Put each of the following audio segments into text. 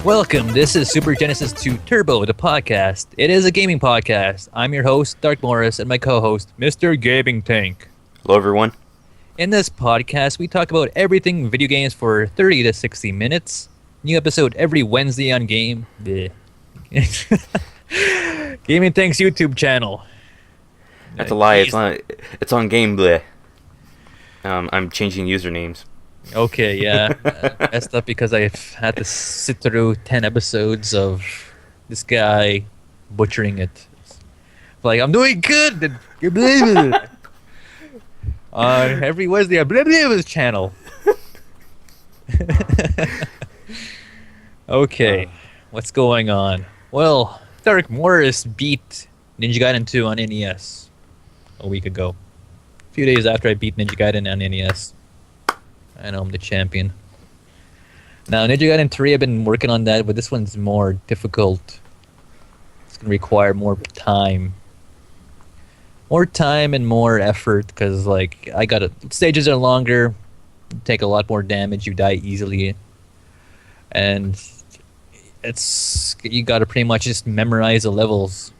Welcome. This is Super Genesis 2 Turbo, the podcast. It is a gaming podcast. I'm your host, Dark Morris, and my co-host, Mr. GaminTank. Hello, everyone. In this podcast, we talk about everything video games for 30 to 60 minutes. New episode every Wednesday on Game. GaminTank's YouTube channel. That's a lie. It's on Gameplay. I'm changing usernames. Okay, yeah. Messed up because I've had to sit through 10 episodes of this guy butchering it. Like, I'm doing good! Every Wednesday, I blah blah his channel. Okay, what's going on? Well, Dark Morris beat Ninja Gaiden 2 on NES a week ago. A few days after I beat Ninja Gaiden on NES. I know I'm the champion. Now, Ninja Gaiden 3, I've been working on that, but this one's more difficult. It's going to require more time. More time and more effort, because, like, stages are longer, take a lot more damage, you die easily. And you got to pretty much just memorize the levels.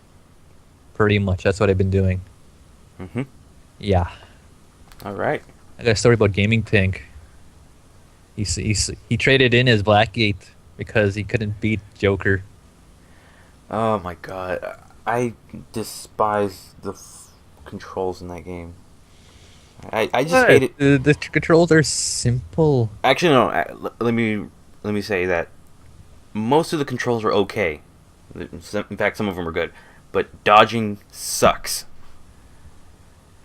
Pretty much, that's what I've been doing. Mm-hmm. Yeah. Alright. I got a story about GaminTank. He traded in his Blackgate because he couldn't beat Joker. Oh my god. I despise the controls in that game. I just hate it. The controls are simple. Actually, no. Let me say that most of the controls were okay. In fact, some of them were good. But dodging sucks.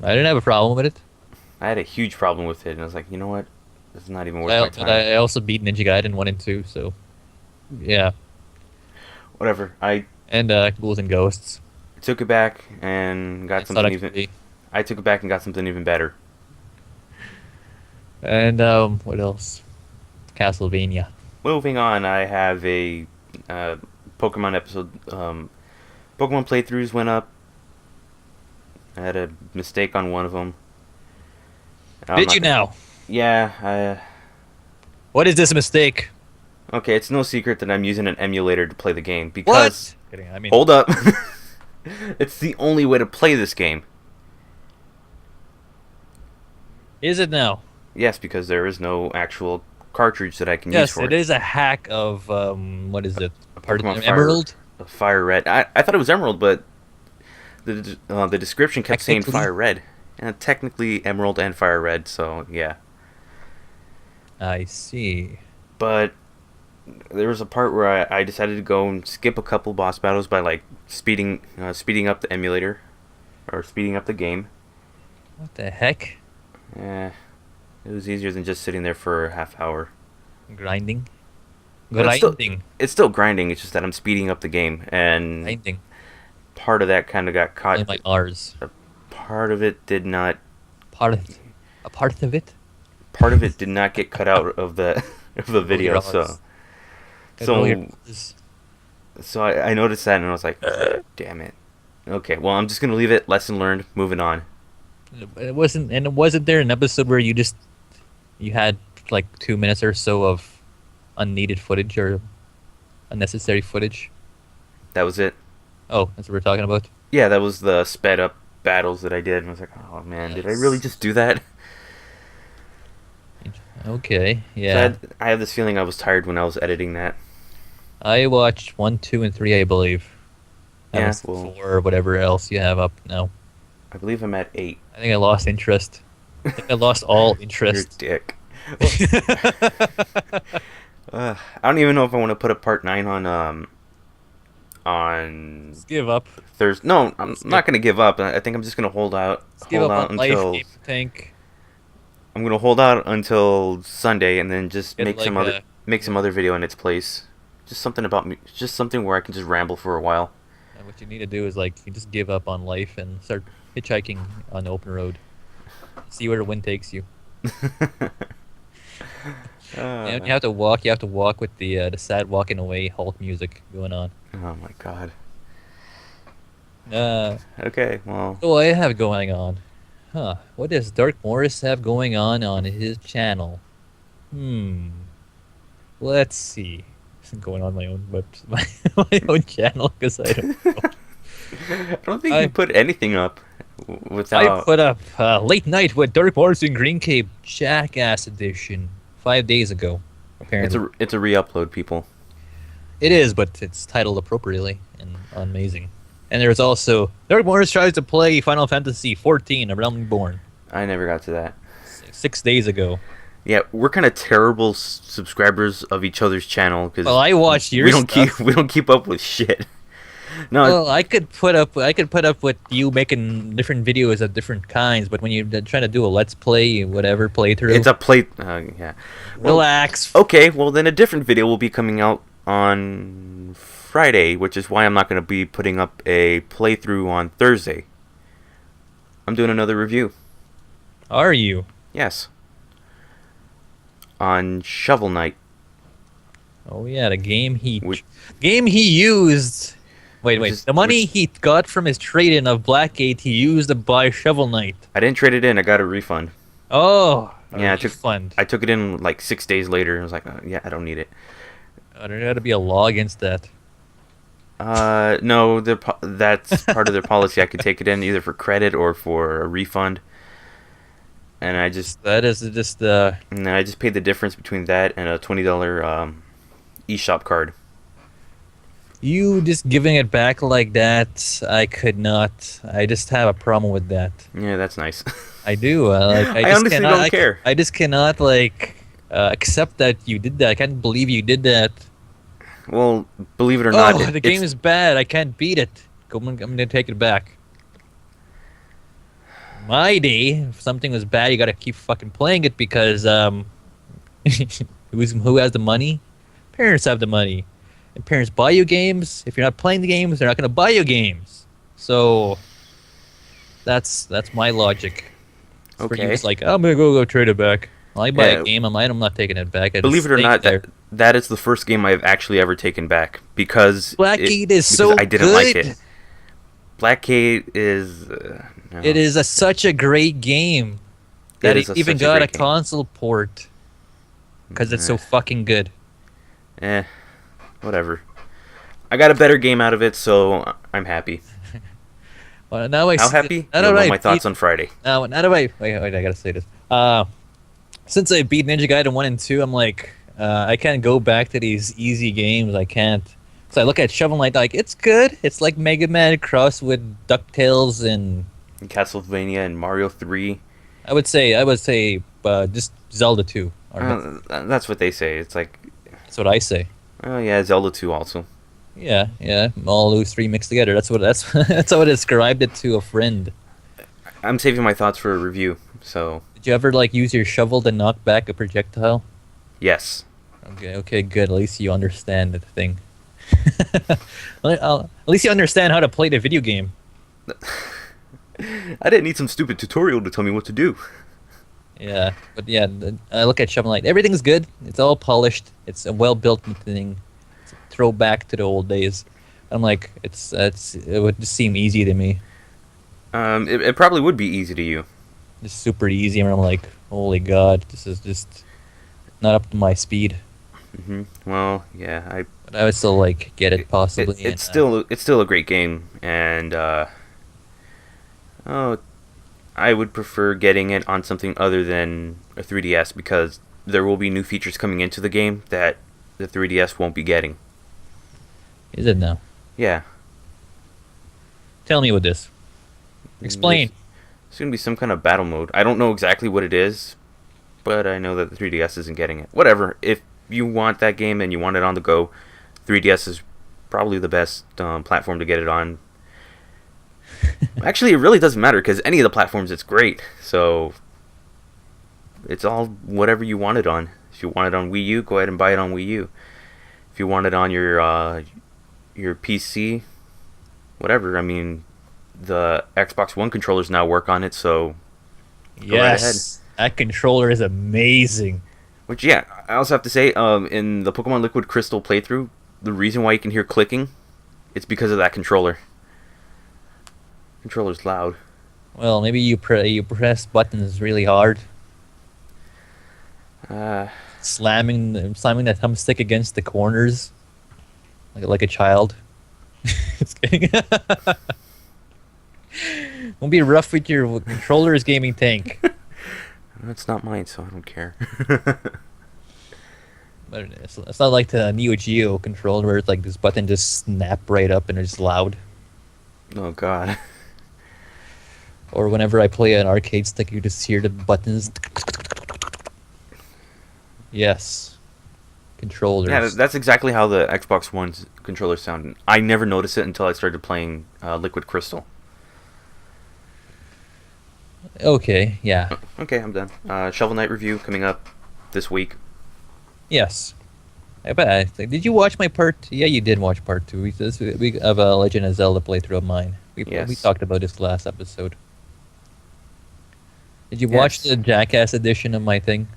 I didn't have a problem with it. I had a huge problem with it, and I was like, you know what? This is not even worth my time. But I also beat Ninja Gaiden 1 and 2, so... Yeah. Whatever. And Ghouls and Ghosts. I took it back and got something even... I took it back and got something even better. And, what else? Castlevania. Moving on, I have a Pokemon episode. Pokemon playthroughs went up. I had a mistake on one of them. Did you now? Yeah. What is this mistake? Okay, it's no secret that I'm using an emulator to play the game because... What? Hold up. It's the only way to play this game. Is it now? Yes, because there is no actual cartridge that I can use for it. Yes, it is a hack of, what is it? Pokemon Emerald? Fire Red. I thought it was Emerald, but the description kept saying Fire Red. And technically Emerald and Fire Red, so yeah. I see. But there was a part where I decided to go and skip a couple boss battles by like speeding up the emulator or speeding up the game. What the heck? It was easier than just sitting there for a half hour. Grinding? It's still grinding, it's just that I'm speeding up the game, and grinding. Part of that kind of got caught. Like ours. Part of it did not... Part of it? Part of it did not get cut out of the video, so I noticed that and I was like, damn it. Okay, well, I'm just gonna leave it. Lesson learned. Moving on. Wasn't there an episode where you had like 2 minutes or so of unneeded footage or unnecessary footage? That was it. Oh, that's what we're talking about? Yeah, that was the sped up battles that I did, and I was like, oh man, did I really just do that? Okay, yeah. So I have this feeling I was tired when I was editing that. I watched 1, 2, and 3, I believe. Yeah, 4 or whatever else you have up now. I believe I'm at 8. I think I lost interest. I think I lost all interest. Your dick. I don't even know if I want to put a part 9 on Just give up. Thursday. No, I'm not going to give up. I think I'm just going to hold out. Give up on life, Tank. I'm going to hold out until Sunday and then just make some other video in its place. Just something about me. Just something where I can just ramble for a while. And what you need to do is like you just give up on life and start hitchhiking on the open road. See where the wind takes you. And you have to walk. You have to walk with the sad walking away Hulk music going on. Oh my god. Okay, well. What do I have going on? Huh. What does Dark Morris have going on his channel? Let's see. going on my own my own channel because I don't know. I don't think I you put anything up I without. put up Late Night with Dirk Morris and Green Cape Jackass Edition 5 days ago. Apparently, It's a re-upload, people. it is, but it's titled appropriately and amazing. And there's also Dirk Morris tries to play Final Fantasy 14: A Realm Reborn I never got to that. 6 days ago. Yeah, we're kind of terrible subscribers of each other's channel because Well, I watched your stuff. we don't keep up with shit. No, Well, I could put up with you making different videos of different kinds, but when you're trying to do a let's play, whatever playthrough, it's a play. Yeah. Well, relax. okay, well then a different video will be coming out on Friday, which is why I'm not going to be putting up a playthrough on Thursday. I'm doing another review. Are you? Yes. On Shovel Knight. Oh yeah, the game Which- he used. Wait. Which is- The money he got from his trade-in of Blackgate, he used to buy Shovel Knight. I didn't trade it in. I got a refund. Oh, Yeah, fun. I took it in like 6 days later. I was like, yeah, I don't need it. There got to be a law against that. No, that's part of their policy. I could take it in either for credit or for a refund. And I just That is just and then I just paid the difference between that and a $20 eShop card. you just giving it back like that. I could not. I just have a problem with that. Yeah, that's nice. I do. I I just honestly cannot, don't care. I just cannot accept that you did that. I can't believe you did that. Well, believe it or not, The game is bad. I can't beat it. I'm gonna take it back. My day, if something was bad, you gotta keep fucking playing it because who has the money? Parents have the money, and parents buy you games. If you're not playing the games, they're not gonna buy you games. So that's my logic. For you, Okay. it's like I'm gonna go trade it back. Well, I buy Yeah. a game, I'm not taking it back. I Believe just it or stay not, there. that is the first game I've actually ever taken back because Blackgate is because so I didn't good. like it. Blackgate is no. It is such a great game that is it even such a got a great game. console port because it's so fucking good. Whatever. I got a better game out of it, so I'm happy. Well, now How happy? You'll know my thoughts on Friday. Now do I wait, I gotta say this. Since I beat Ninja Gaiden 1 and 2, I'm like, I can't go back to these easy games. I can't. So I look at Shovel Knight, like, it's good. It's like Mega Man crossed with DuckTales and Castlevania and Mario 3. I would say just Zelda 2. That's what they say. It's like, That's what I say. oh yeah, Zelda 2 also. Yeah, all those three mixed together. That's that's how I described it to a friend. I'm saving my thoughts for a review, so Did you ever use your shovel to knock back a projectile? yes. Okay, good. At least you understand the thing. At least you understand how to play the video game. I didn't need some stupid tutorial to tell me what to do. Yeah, but yeah, I look at Shovel Knight. Everything's good. It's all polished. It's a well-built thing. It's a throwback to the old days. I'm like, it would just seem easy to me. It probably would be easy to you. Just super easy, and I'm like, holy god, this is just not up to my speed. Well, yeah, But I would still get it possibly. it's still a great game, and I would prefer getting it on something other than a 3DS because there will be new features coming into the game that the 3DS won't be getting. Is it now? Yeah. Tell me what this. Explain. There's gonna be some kind of battle mode. I don't know exactly what it is, but I know that the 3DS isn't getting it. Whatever. If you want that game and you want it on the go, 3DS is probably the best platform to get it on. Actually, it really doesn't matter because any of the platforms, it's great. So it's all whatever you want it on. If you want it on Wii U, go ahead and buy it on Wii U. If you want it on your PC, whatever. I mean, the Xbox One controllers now work on it, so go right ahead. Yes, that controller is amazing. Which, yeah, I also have to say, in the Pokemon Liquid Crystal playthrough, the reason why you can hear clicking, it's because of that controller. Controller's loud. Well, maybe you press buttons really hard, slamming the thumbstick against the corners. like a child. Just kidding. Don't be rough with your controllers, gaming tank. It's not mine, so I don't care. But it's not like the Neo Geo controller where it's like this button just snap right up and it's loud. Oh God. Or whenever I play an arcade stick, you just hear the buttons. Yes. Controllers. Yeah, that's exactly how the Xbox One's controller sounded. I never noticed it until I started playing Liquid Crystal. Okay, yeah. Okay, I'm done. Shovel Knight review coming up this week. Yes. I bet. Did you watch my part? Yeah, you did watch part 2. We have a Legend of Zelda playthrough of mine. We Yes. talked about this last episode. Did you watch Yes. the Jackass edition of my thing?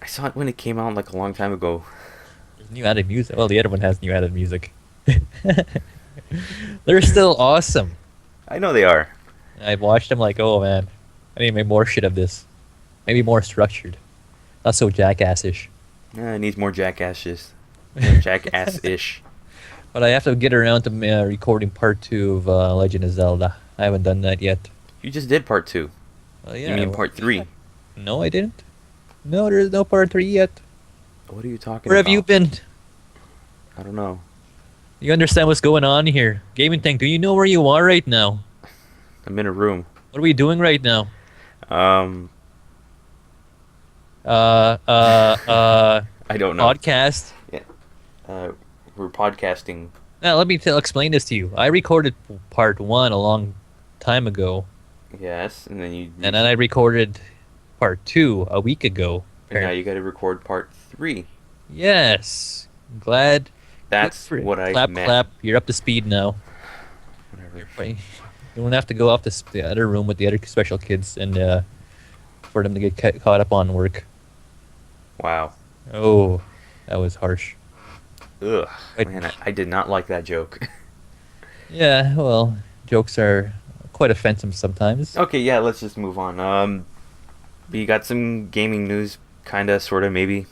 I saw it when it came out like a long time ago. There's new added music. Well, the other one has new added music. They're still awesome. I know they are. I watched them like, oh man, I need to make more shit of this. Maybe more structured. Not so jackass-ish. Yeah, it needs more jackasses. Jackass-ish. But I have to get around to recording part 2 of Legend of Zelda. I haven't done that yet. You just did part 2. Oh, yeah, You mean part 3? No, I didn't. No, there's no part 3 yet. What are you talking Where about? have you been? I don't know. You understand what's going on here? Gaming Tank, do you know where you are right now? I'm in a room. What are we doing right now? I don't know. Podcast? We're podcasting. Now, let me explain this to you. I recorded part 1 a long time ago, Yes, and then and then I recorded part 2 a week ago. and now you got to record part 3. Yes. I'm glad. That's Good for- what I clap, meant. clap. You're up to speed now. Whatever. You don't have to go off to the other room with the other special kids and for them to get caught up on work. Wow. Oh, that was harsh. Ugh. But- Man, I did not like that joke. Yeah, well, jokes are quite offensive sometimes. Okay, yeah, let's just move on. We got some gaming news, kinda, sorta, maybe.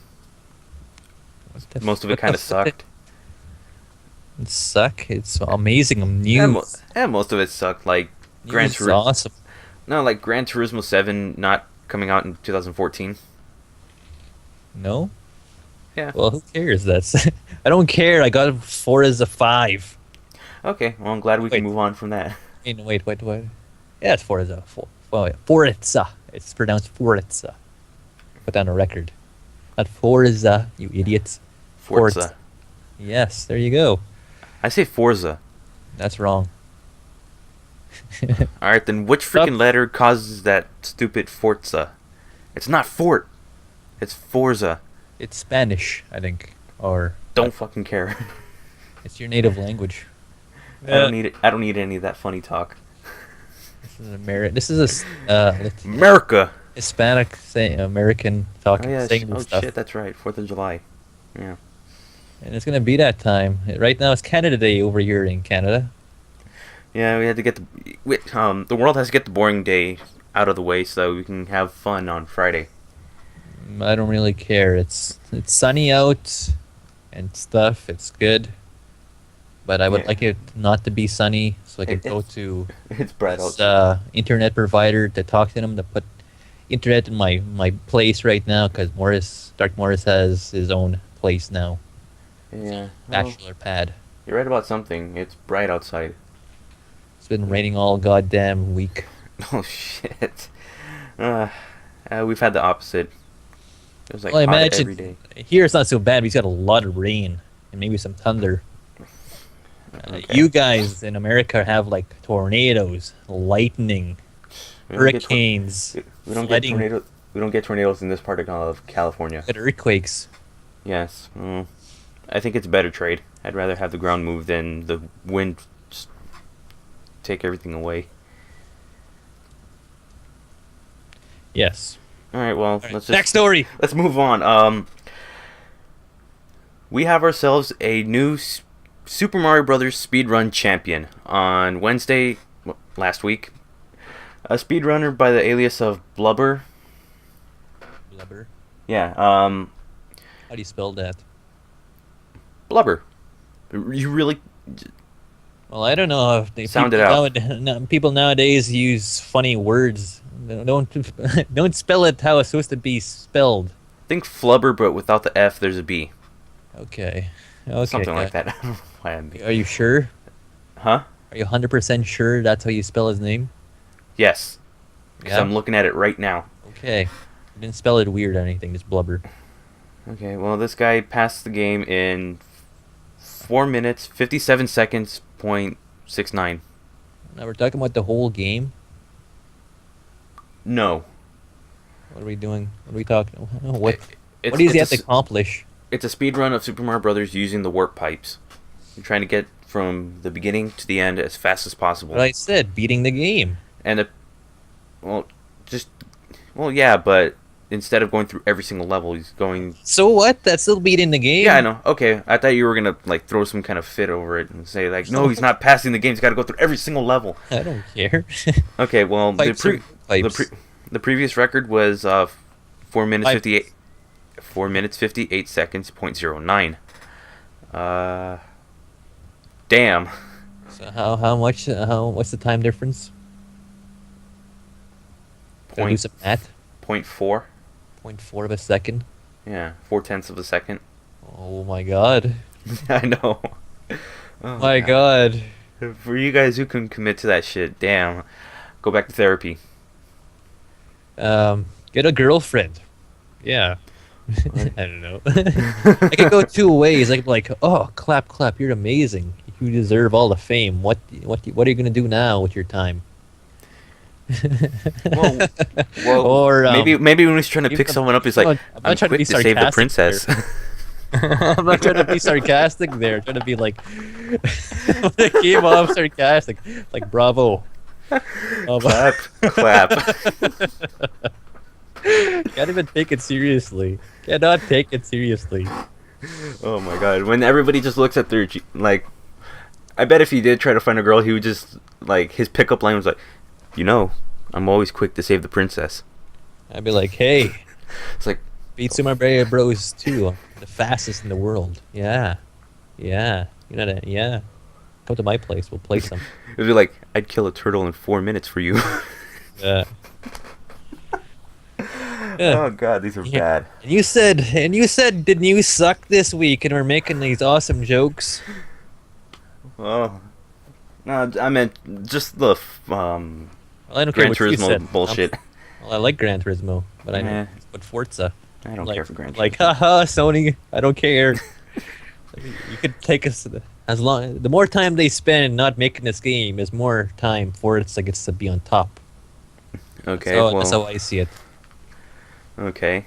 Most of it kinda sucked. It suck. It's amazing Yeah, news. most of it sucked. Like Gran News is Turismo. awesome. No, like Gran Turismo 7 not coming out in 2014. No? Yeah. Well, who cares? That's I don't care. I got 4 as a 5. Okay, well, I'm glad we Wait. can move on from that. Wait. Yeah, it's 4 as a 4. Well, yeah, Forza. It's pronounced Forza. Put down a record. Not Forza, you idiots. Forza. Yes, there you go. I say Forza. That's wrong. Alright, then which freaking letter causes that stupid Forza? It's not Fort. It's Forza. It's Spanish, I think, or Don't fucking care. it's your native language. I don't need it. I don't need any of that funny talk. This is a America. Hispanic American talking Oh yeah. saying this stuff, Shit, that's right. 4th of July. Yeah. and it's gonna be that time. Right now, it's Canada Day over here in Canada. Yeah, we had to get the world has to get the boring day out of the way so we can have fun on Friday. I don't really care. It's sunny out and stuff. It's good, but I would Yeah. like it not to be sunny so I can It- go it's- to It's bright this out. internet provider to talk to them to put internet in my place right now because Dark Morris has his own place now. Yeah. Well, Bachelor pad. you're right about something. It's bright outside. It's been raining all goddamn week. Oh shit. We've had the opposite. It was like Well, I hot imagine every day. here it's not so bad. But he's got a lot of rain and maybe some thunder. Okay. You guys in America have like tornadoes, lightning, We don't get hurricanes, we don't get flooding. tornadoes. We don't get tornadoes in this part of California. and earthquakes. Yes. I think it's a better trade. I'd rather have the ground move than the wind just take everything away. Yes. All right. Well, All right, let's just next story. let's move on. We have ourselves a new Super Mario Brothers speedrun champion on Wednesday last week. A speedrunner by the alias of Blubber. Blubber. Yeah. How do you spell that? Blubber. You really Well, I don't know if sound it out. people nowadays use funny words. Don't don't spell it how it's supposed to be spelled. Think flubber, but without the F, there's a B. Okay. Okay. Something like that. I don't know why I'm Are you sure? Huh? Are you 100% sure that's how you spell his name? Yes. Because Yeah. I'm looking at it right now. Okay. You didn't spell it weird or anything, just blubber. Okay, well, this guy passed the game in 4 minutes, 57 seconds, .69. Now we're talking about the whole game. No. What are we doing? What are we talking? What? It's, What does he have it's to accomplish? it's a speed run of Super Mario Brothers using the warp pipes. You're trying to get from the beginning to the end as fast as possible. What I said, beating the game. And well, yeah, but instead of going through every single level, he's going. So what? That's still beating the game. Yeah, I know. Okay, I thought you were gonna like throw some kind of fit over it and say like, no, he's not passing the game. He's got to go through every single level. I don't care. Okay, well, Pipes are pipes. the previous record was 4 minutes Pipes. 58. 4 minutes 58 seconds .09. Damn. So how much? What's the time difference? Gotta do Point some math. .4. 0.4 of a second. Yeah, 4/10 of a second. Oh my god. I know. Oh My god. For you guys who can commit to that shit, damn. Go back to therapy. Get a girlfriend. Yeah. I don't know. I could go two ways. Like, oh, clap, clap. You're amazing. You deserve all the fame. What are you gonna do now with your time? Well, Or maybe when he's trying to even pick the- someone up, he's no, like, I'm not I'm trying to quick be to save the sarcastic princess. I'm not trying to be sarcastic there. I'm trying to be like, it came off sarcastic. Like, bravo. Clap, clap. Can't even take it seriously. Cannot take it seriously. Oh my god! When everybody just looks at their like, I bet if he did try to find a girl, he would just like his pickup line was like, I'm always quick to save the princess. I'd be like, hey, It's like, beat Super Mario Bros. 2. I'm the fastest in the world. Yeah. Yeah. You know that? Yeah. Come to my place. We'll play some. it'd be like, I'd kill a turtle in 4 minutes for you. Yeah. Oh god, these are bad. And you said, didn't you suck this week? And we're making these awesome jokes. Well, no, I meant just the Well, I don't care Gran what you said. Turismo bullshit. Well, I like Gran Turismo, but I know. Eh. But Forza. I don't care for Gran Turismo. Like, haha, Sony, I don't care. You could take us as long. The more time they spend not making this game, is more time Forza gets to be on top. Okay, So well, that's how I see it. okay.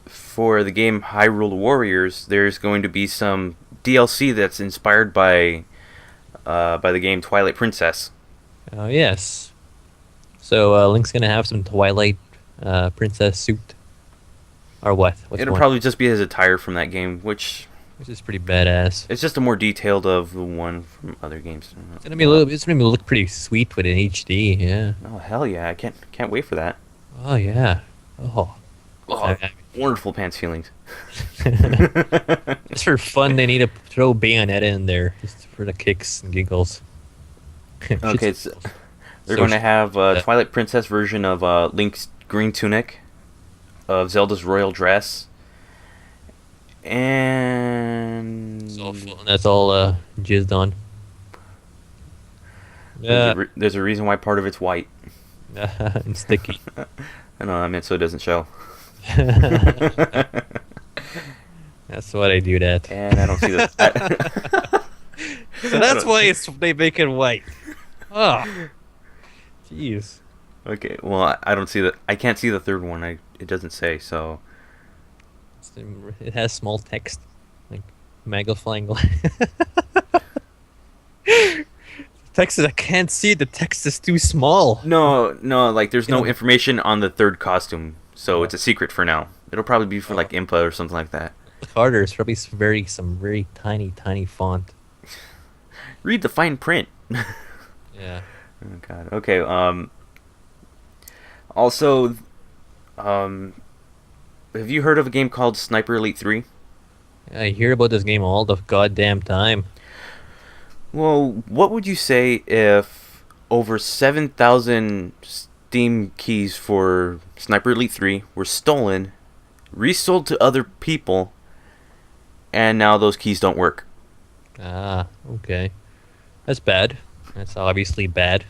For the game Hyrule Warriors, there's going to be some DLC that's inspired by the game Twilight Princess. Oh yes. So Link's gonna have some Twilight princess suit, or what? It'll probably just be his attire from that game, which is pretty badass. it's just a more detailed of the one from other games. It's gonna be a little. It's gonna look pretty sweet with an HD. Yeah. Oh hell yeah! I can't wait for that. Oh yeah. Oh. Oh, wonderful pants feelings. Just for fun, they need to throw Bayonetta in there just for the kicks and giggles. Okay, Shit's- they're so going to have a yeah. Twilight Princess version of Link's green tunic, of Zelda's royal dress, and That's all jizzed on. Yeah. there's a reason why part of it's white. And sticky. I know, I meant so it doesn't show. That's what I do that. And I don't see the. So that's why they make it white. Oh. Jeez. Okay, well, I don't see the. I can't see the third one. It doesn't say, so. It has small text, like magnifying glass. Text is I can't see. The text is too small. No, like there's no Yeah. information on the third costume, so it's a secret for now. It'll probably be for like input or something like that. Harder. It's probably some very tiny font. Read the fine print. Yeah. Oh god. Okay. Also, have you heard of a game called Sniper Elite 3? I hear about this game all the goddamn time. Well, what would you say if over 7,000 Steam keys for Sniper Elite 3 were stolen, resold to other people, and now those keys don't work? Ah, okay. That's bad. That's obviously bad.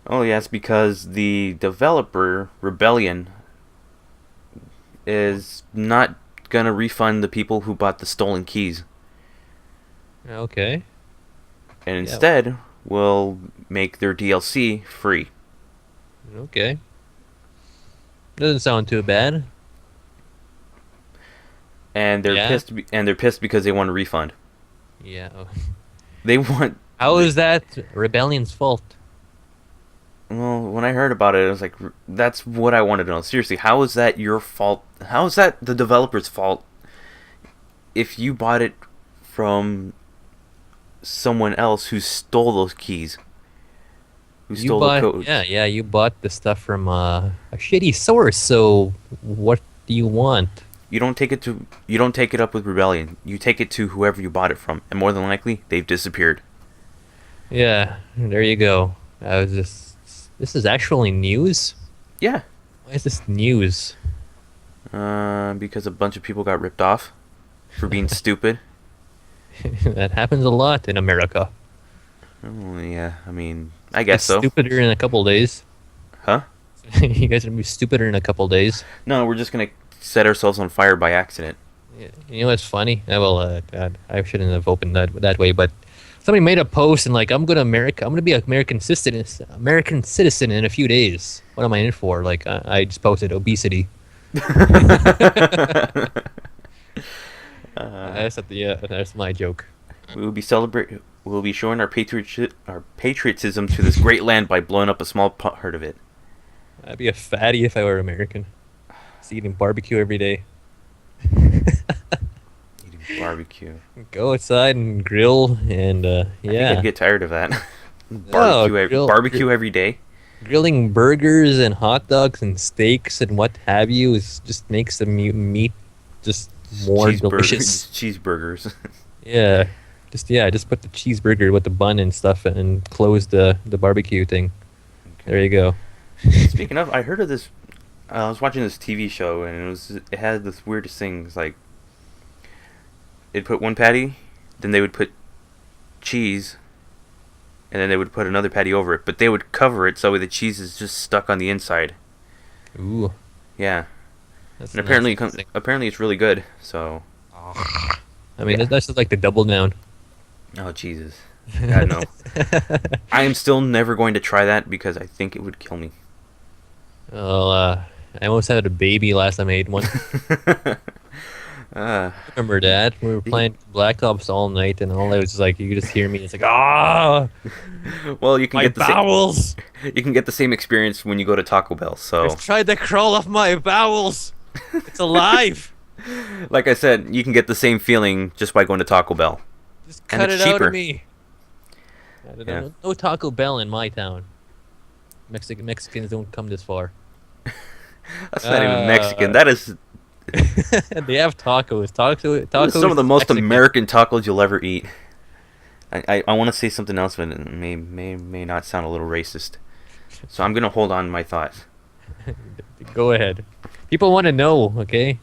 Oh, yeah, it's because the developer, Rebellion, is not gonna refund the people who bought the stolen keys, Okay. and Yeah. instead will make their DLC free. Okay. Doesn't sound too bad. And they're Yeah. pissed. And they're pissed because they want a refund. Yeah. They want. How is that Rebellion's fault? Well, when I heard about it, I was like, "That's what I wanted to know." Seriously, how is that your fault? How is that the developer's fault if you bought it from someone else who stole those keys, who You stole the bought, code? yeah, you bought the stuff from a shitty source. So what do you want? You don't take it up with Rebellion. You take it to whoever you bought it from, and more than likely, they've disappeared. Yeah, there you go. I was just. This is actually news. Yeah, Why is this news? because a bunch of people got ripped off for being stupid. That happens a lot in America. Oh, yeah, I mean, I guess It's so. stupider in a couple days. Huh? You guys are gonna be stupider in a couple days. No, we're just gonna set ourselves on fire by accident. Yeah, you know what's funny? God, I shouldn't have opened that way, but somebody made a post and like, I'm gonna be an American citizen in a few days. What am I in for? Like, I just posted obesity. That's my joke. We will be celebrate. We'll be showing our patriotism to this great land by blowing up a small part of it. I'd be a fatty if I were American. Just eating barbecue every day. Eating barbecue. Go outside and grill and I think yeah, I'd get tired of that. No, Barbecue every day. grilling burgers and hot dogs and steaks and what have you is just makes the meat just more delicious. Cheeseburgers. Just put the cheeseburger with the bun and stuff and close the barbecue thing. There you go. Speaking of, I heard of this. I was watching this TV show and it had this weirdest things like they'd put one patty, then they would put cheese, and then they would put another patty over it, but they would cover it so the cheese is just stuck on the inside. Ooh, Yeah, that's and apparently nice. apparently it's really good. So, I mean, yeah. that's just like the double down. Oh Jesus, God no. I am still never going to try that because I think it would kill me. Well, I almost had a baby last time I ate one. uh, Remember that? We were playing Black Ops all night, and all I was like, you could just hear me. It's like, ah, well, you can my get the bowels. you can get the same experience when you go to Taco Bell. So, It's tried to crawl off my bowels. It's alive. like I said, you can get the same feeling just by going to Taco Bell. Just And cut it's it out cheaper. of me. I don't Yeah. know. No Taco Bell in my town. Mexicans don't come this far. That's not even Mexican. That is They have tacos. Tacos. some of the most Mexican. American tacos you'll ever eat. I want to say something else, but it may not sound a little racist. So I'm gonna hold on my thoughts. Go ahead. People want to know, okay?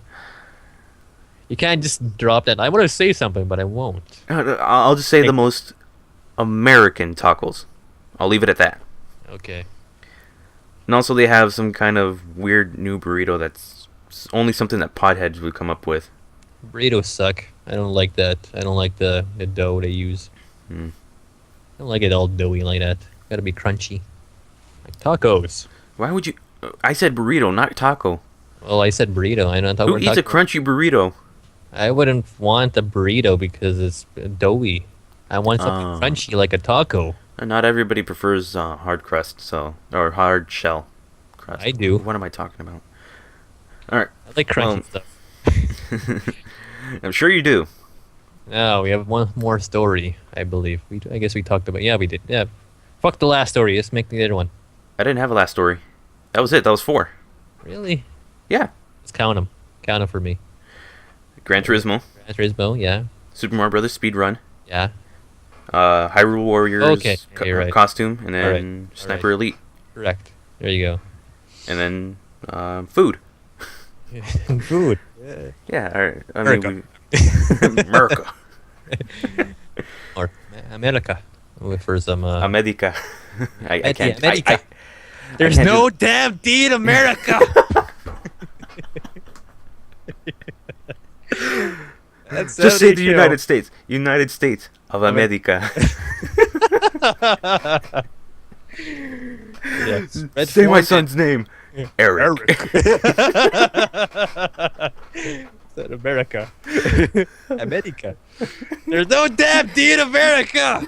You can't just drop that. I want to say something, but I won't. I'll just say the most American tacos. I'll leave it at that. Okay. And also, they have some kind of weird new burrito that's only something that potheads would come up with. Burritos suck. I don't like that. I don't like the dough they use. Hmm. I don't like it all doughy like that. Gotta be crunchy. Like tacos. Why would you? I said burrito, not taco. Well, I said burrito. I don't Who eats a crunchy burrito? I wouldn't want a burrito because it's doughy. I want something Oh. crunchy like a taco. And not everybody prefers hard crust, or hard shell crust. I do. What am I talking about? All right. I like crunchy Well- stuff. I'm sure you do. Now we have one more story, I believe. I guess we talked about. Yeah, we did. Yeah. Fuck the last story. Let's make the other one. I didn't have a last story. That was it. That was 4. Really? Yeah. Let's count them. Count them for me. Gran Turismo, Gran Turismo, yeah. Super Mario Brothers Speed Run, Yeah. Hyrule Warriors Okay, yeah, you're right. costume, and All right. then All Sniper right. Elite, Correct. There you go. and then food. Food. Yeah, all right. I America. mean, America. Or America. For some. America. I can't. America. I There's can't no do- damn D in America. That's Just say the show. United States. United States of America. Yeah. Say my son's name. Eric. Said America. America. There's no damn D in America.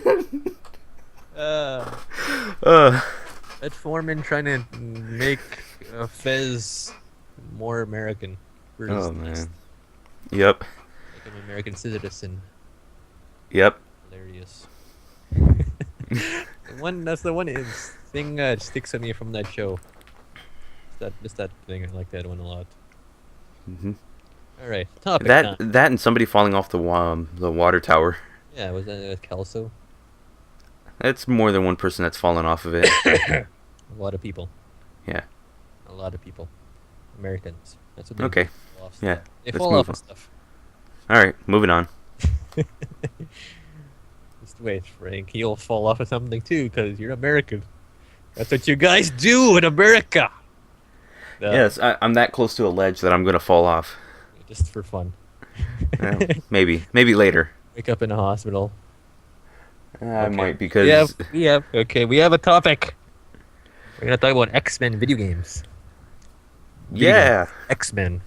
Ed Foreman trying to make Fez more American. Oh man. Yep. Like an American citizen. Yep. Hilarious. That's the one thing that sticks with me from that show. Just that thing. I like that one a lot. Mhm. All right, topic That time. and somebody falling off the water tower. Yeah, was that Kelso? That's more than one person that's fallen off of it. A lot of people. Yeah. A lot of people. Americans. That's what they Okay. fall off Yeah, stuff. They let's fall move off on. of stuff. All right, moving on. Just wait, Frank. You'll fall off of something too, because you're American. That's what you guys do in America. Yes, I'm that close to a ledge that I'm gonna fall off. Just for fun. Maybe later. Wake up in a hospital. I Okay. might because We have a topic. We're gonna talk about X-Men video games. yeah. X-Men.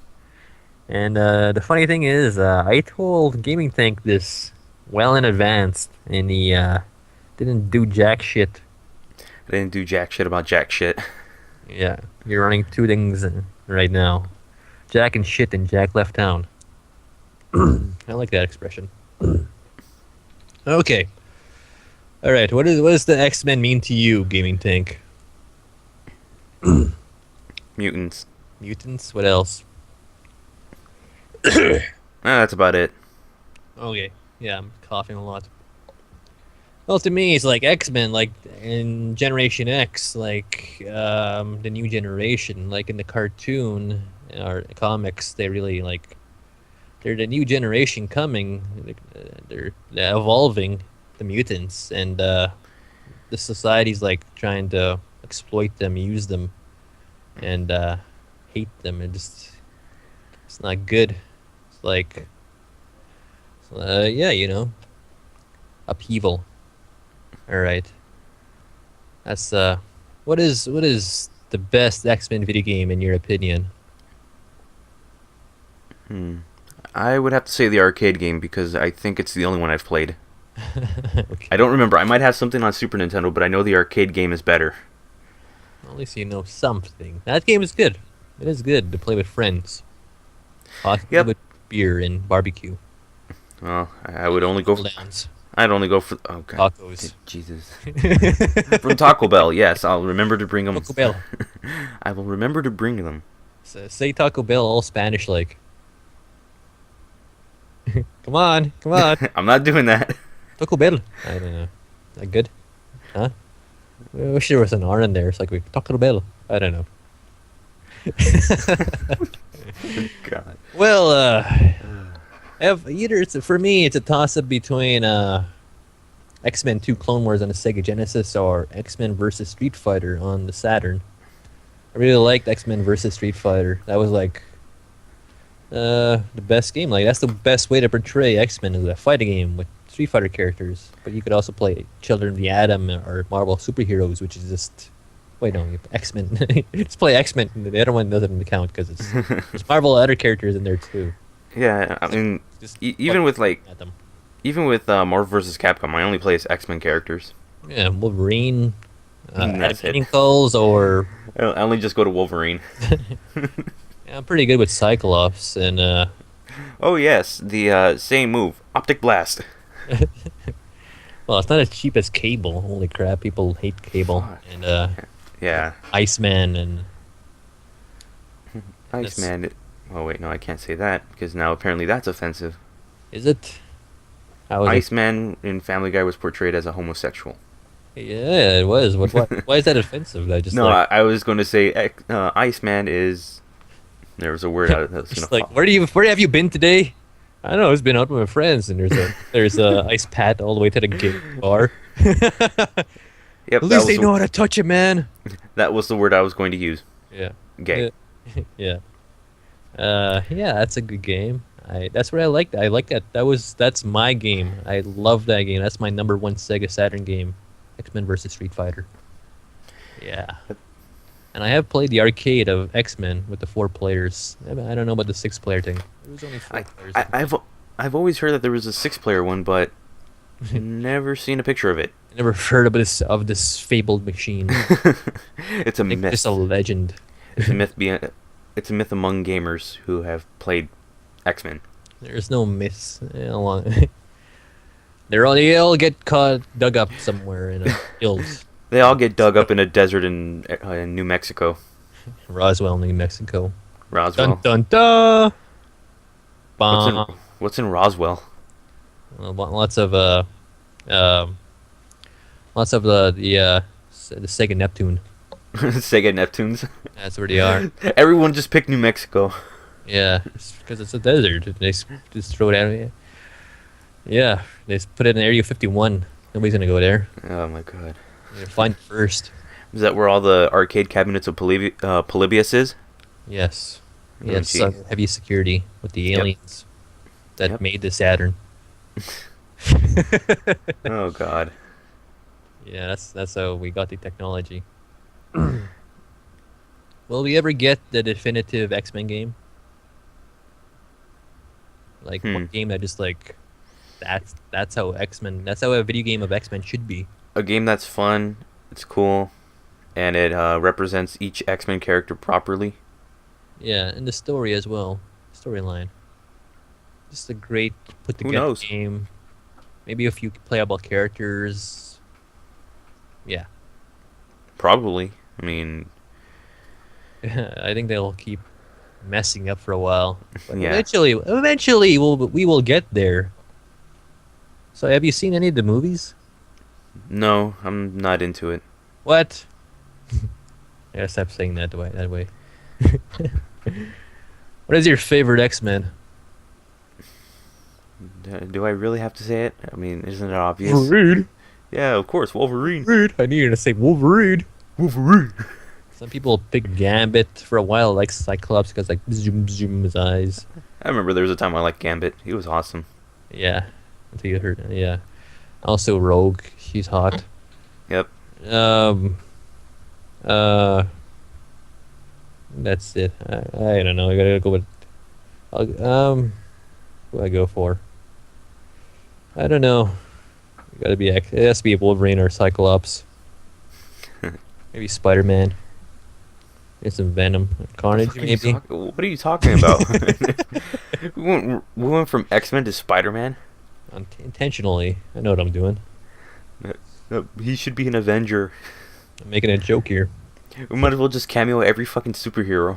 And the funny thing is, I told GaminTank this well in advance, and he didn't do jack shit. I didn't do jack shit about jack shit. Yeah, you're running two things right now. Jack and shit, and Jack left town. I like that expression. Okay. All right. What does the X-Men mean to you, GaminTank? Mutants. Mutants. What else? That's about it. Okay. Yeah, I'm coughing a lot. Well, to me, it's like X-Men, like in Generation X, like the new generation, like in the cartoon or comics, they really like they're the new generation coming. They're evolving, the mutants, and the society's like trying to exploit them, use them, and hate them. And just it's not good. It's like yeah, you know, upheaval. All right. That's what is the best X-Men video game in your opinion? I would have to say the arcade game because I think it's the only one I've played. Okay. I don't remember. I might have something on Super Nintendo, but I know the arcade game is better. At least you know something. That game is good. It is good to play with friends. Possibly Yep. with beer and barbecue. Well, I would only go. Downs. I'd only go for. Oh God. Tacos. Jesus. From Taco Bell, yes, I'll remember to bring them. Taco Bell. I will remember to bring them. Say Taco Bell all Spanish like. Come on. I'm not doing that. Taco Bell. I don't know. Is that good? Huh? I wish there was an R in there. It's like we Taco Bell. I don't know. God. Well, for me, it's a toss-up between X-Men 2 Clone Wars on the Sega Genesis or X-Men vs. Street Fighter on the Saturn. I really liked X-Men vs. Street Fighter. That was like the best game. Like that's the best way to portray X-Men is a fighting game with Street Fighter characters. But you could also play Children of the Atom or Marvel superheroes, which is just X-Men. Just play X-Men. The other one doesn't count because there's Marvel other characters in there too. Yeah, I mean, Just even with at them. Marvel vs. Capcom, I only play as X-Men characters. Yeah, Wolverine, That's it. Calls, or I only just go to Wolverine. yeah, I'm pretty good with Cyclops and Oh yes, the same move, Optic Blast. well, it's not as cheap as Cable. Holy crap, people hate Cable Fuck. and Yeah, Iceman and Iceman. Oh wait, no, I can't say that because now apparently that's offensive. Is it? How is it? Iceman in Family Guy was portrayed as a homosexual. Yeah, it was. What? Why is that offensive? I just No, like. I was going to say Iceman is. There was a word that was Just going like, where have you been today? I don't know. I've been out with my friends, and there's a ice pat all the way to the gay bar. Yep, At least they know how to touch it, man. that was the word I was going to use. Yeah. Gay. Yeah. Yeah, that's a good game. That's what I liked. I like that. That's my game. I love that game. That's my number one Sega Saturn game. X-Men versus Street Fighter. Yeah. And I have played the arcade of X-Men with the 4 players. I don't know about the 6-player thing. It was only 4 players. I've always heard that there was a 6-player one, but never seen a picture of it. I never heard of this fabled machine. It's a myth. It's a legend. It's a myth among gamers who have played X-Men. There's no myths. They all get dug up somewhere in a field. They all get dug up in a desert in New Mexico. Roswell, New Mexico. Roswell. Dun dun dun. What's in Roswell? Lots of the Sega Neptune. Sega Neptunes. That's where they are. Everyone just picked New Mexico. Yeah, because it's a desert. They just throw it out. Yeah, they just put it in Area 51. Nobody's gonna go there. Oh my god. They're find it first. Is that where all the arcade cabinets of Polybius is? Yes. Oh, Yes, heavy security with the aliens that made the Saturn. Oh god. Yeah, that's how we got the technology. Will we ever get the definitive X-Men game? Like one game that just like that's how a video game of X-Men should be. A game that's fun, it's cool, and it represents each X-Men character properly. Yeah, and the story as well. Storyline. Just a great put together game. Maybe a few playable characters. Yeah. Probably. I mean, I think they'll keep messing up for a while. But yeah. Eventually we will get there. So have you seen any of the movies? No, I'm not into it. What? I gotta stop saying that way. What is your favorite X-Men? Do I really have to say it? I mean, isn't it obvious? Wolverine. Yeah, of course, Wolverine. I knew you were gonna say Wolverine. Wolverine. Some people pick Gambit for a while, like Cyclops, because like zoom his eyes. I remember there was a time I liked Gambit. He was awesome. Yeah, until you heard. Yeah. Also Rogue, she's hot. Yep. That's it. I don't know. I gotta go with. Who do I go for? I don't know. It has to be Wolverine or Cyclops. Maybe Spider-Man. Maybe some Venom, Carnage. Maybe. What are you talking about? we went from X-Men to Spider-Man. Intentionally, I know what I'm doing. No, he should be an Avenger. I'm making a joke here. We might as well just cameo every fucking superhero.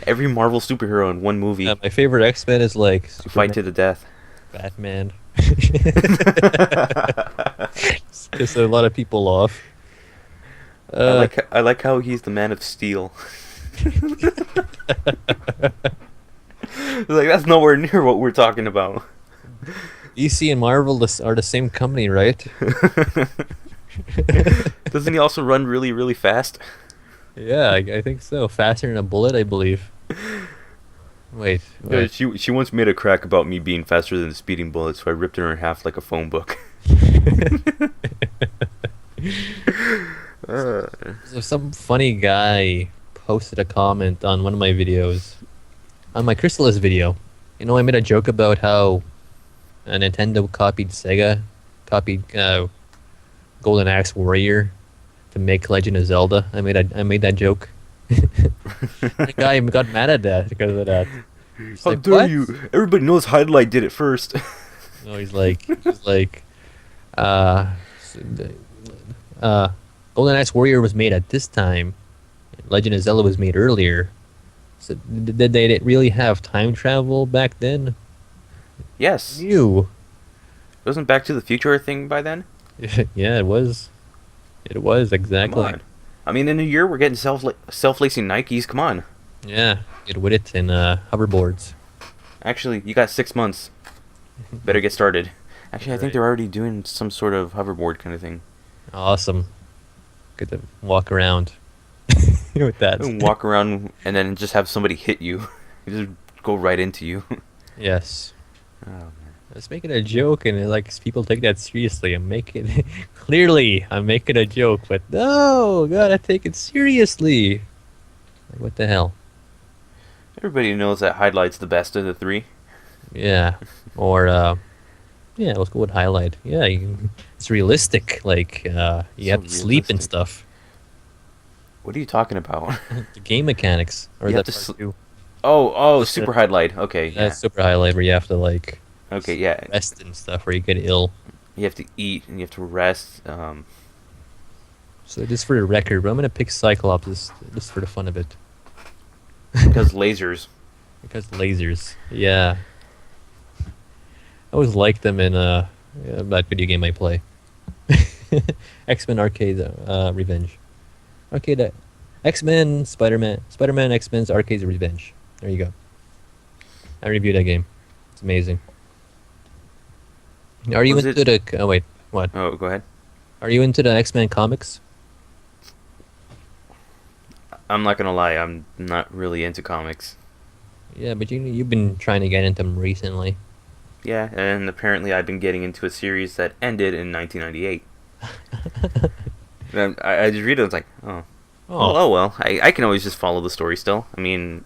Every Marvel superhero in one movie. My favorite X-Men is like Fight to the death. Batman. Piss a lot of people off. I like how he's the Man of Steel. Like that's nowhere near what we're talking about. DC and Marvel are the same company, right? Doesn't he also run really, really fast? Yeah, I think so. Faster than a bullet, I believe. Wait. Yeah, she once made a crack about me being faster than a speeding bullet, so I ripped her in half like a phone book. So some funny guy posted a comment on one of my videos, on my Chrysalis video. You know, I made a joke about how Nintendo copied Golden Axe Warrior to make Legend of Zelda. I made that joke. The guy got mad at that because of that. How dare you? Everybody knows Highlight did it first. No, he's like, Golden Axe Warrior was made at this time. Legend of Zelda was made earlier. So did they really have time travel back then? Yes. Ew. Wasn't Back to the Future a thing by then? Yeah, it was. It was Come exactly. on. I mean, in a year we're getting self-lacing Nikes. Come on. Yeah, get with it in hoverboards. Actually, you got 6 months. Better get started. Actually, I think Right. they're already doing some sort of hoverboard kind of thing. Awesome. Get to walk around with that. And walk around and then just have somebody hit you. Just go right into you. Yes. Oh, man. I was making a joke, and like people take that seriously. I'm making clearly I'm making a joke, but no, gotta take it seriously. Like, what the hell? Everybody knows that highlight's the best of the three. Yeah. Or yeah, let's go with highlight. Yeah, it's realistic. Like you So have to sleep and realistic. stuff. What are you talking about? The game mechanics, or You is have that to part two? oh, That's super highlight. Okay, yeah. That's super highlight where you have to like Okay, yeah. rest and stuff, where you get ill. You have to eat and you have to rest. So just for the record, but I'm gonna pick Cyclops just for the fun of it. Because lasers. Because lasers. Yeah. I always liked them in yeah, that video game I play. X-Men Arcade Revenge. Arcade X-Men, Spider-Man, X-Men's Arcade Revenge. There you go. I reviewed that game. It's amazing. Are you Was into the oh wait, what? Oh, go ahead. Are you into the X-Men comics? I'm not gonna lie, I'm not really into comics. Yeah, but you've been trying to get into them recently. Yeah, and apparently I've been getting into a series that ended in 1998. And I just read it, I was like, oh well, I can always just follow the story still. I mean,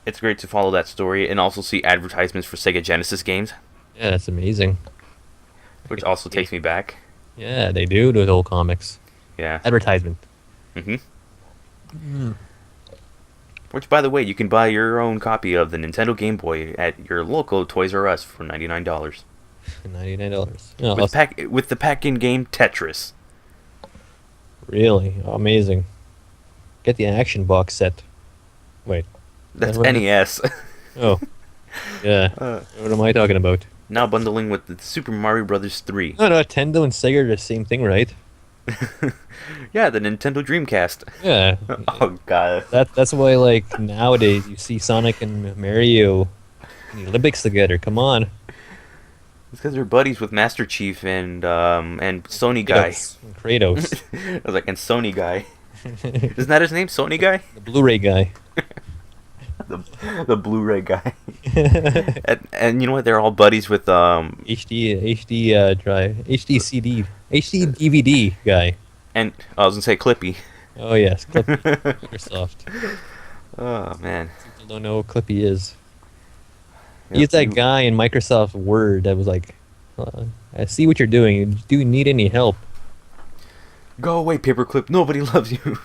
it's great to follow that story and also see advertisements for Sega Genesis games, Yeah, that's amazing. which also takes me back. Yeah, they do those old comics. Yeah. Advertisement. Mm-hmm. Which, by the way, you can buy your own copy of the Nintendo Game Boy at your local Toys R Us for $99. $99. Oh, With the pack-in game Tetris. really amazing. Get the action box set. Wait. That's what- NES. Oh. Yeah. Uh, What am I talking about? now bundling with the Super Mario Brothers 3. No, Nintendo and Sega are the same thing, right? Yeah, the Nintendo Dreamcast. Yeah. Oh god. That's why, like, nowadays you see Sonic and Mario in the Olympics together. Come on. It's because they're buddies with Master Chief and Sony Guy. Kratos. I was like, and Sony Guy. Isn't that his name? Sony Guy? The Blu-ray guy. The Blu-ray guy. And you know what? They're all buddies with HD drive, HD CD, HD DVD guy. and I was gonna say Clippy. Oh yes, Clippy, Microsoft. Oh man. People don't know what Clippy is. Yep, He's that you- guy in Microsoft Word that was like, "I see what you're doing. Do you need any help?" Go away, Paperclip. Nobody loves you.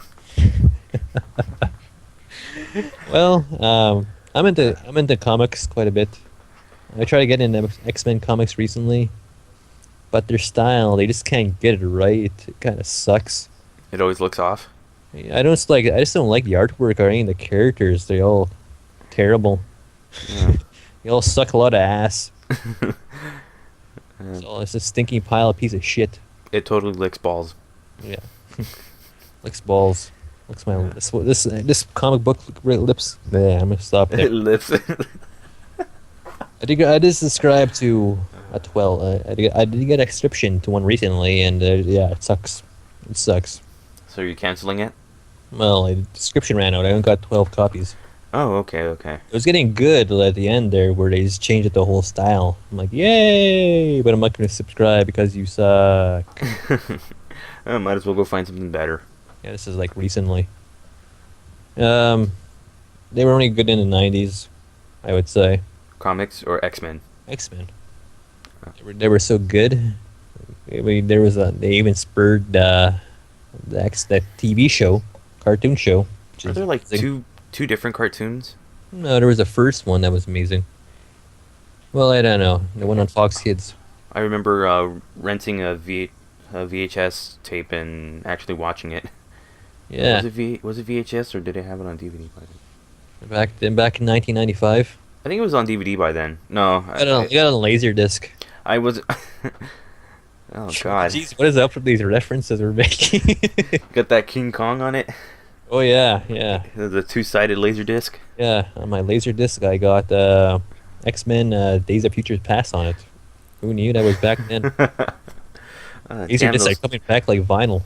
Well, I'm into comics quite a bit. I tried to get into X-Men comics recently, but their style, they just can't get it right. It kind of sucks. It always looks off. I just don't like the artwork or any of the characters. They're all terrible. Yeah. They all suck a lot of ass. Yeah. So it's a stinking pile of piece of shit. It totally licks balls. Yeah. Licks balls. Licks my this comic book lips. Yeah, I'm gonna stop there. It lips. I did subscribe to a 12. I did get a subscription to one recently, and yeah, it sucks. It sucks. So you're canceling it? Well, the subscription ran out. I only got 12 copies. Oh, okay. It was getting good at the end there, where they just changed it the whole style. I'm like, yay! But I'm not going to subscribe because you suck. I might as well go find something better. Yeah, this is like recently. They were only good in the 90s, I would say. Comics or X-Men? X-Men. They were so good. They even spurred that TV show, cartoon show. Which Are is there like amazing. two different cartoons? No, there was a first one that was amazing. Well, I don't know. The one on Fox Kids. I remember renting a VHS tape and actually watching it. Yeah. Was it VHS or did they have it on DVD by then? Back in 1995. I think it was on DVD by then. No, You got it on Laserdisc. I was. Oh God, Jeez, what is up with these references we're making? got that King Kong on it. Oh yeah, yeah, The two-sided laser disc. yeah. On my Laserdisc, I got X-Men Days of Future Past on it. Who knew that was back then? Damn, Laserdiscs are coming back like vinyl.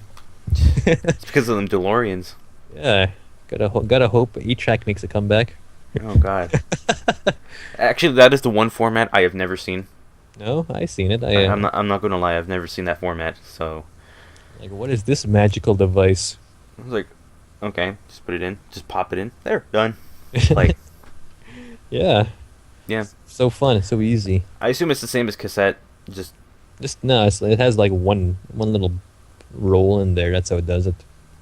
it's because of them DeLoreans. Yeah, gotta hope E-Track makes a comeback. Oh God. Actually, that is the one format I have never seen. No, I seen it. I'm not gonna lie, I've never seen that format. So Like, what is this magical device? I was like, okay, just put it in, just pop it in, there, done. Like, Yeah, yeah, so fun, so easy. I assume it's the same as cassette. Just Just no, it has like one little roll in there. That's how it does it.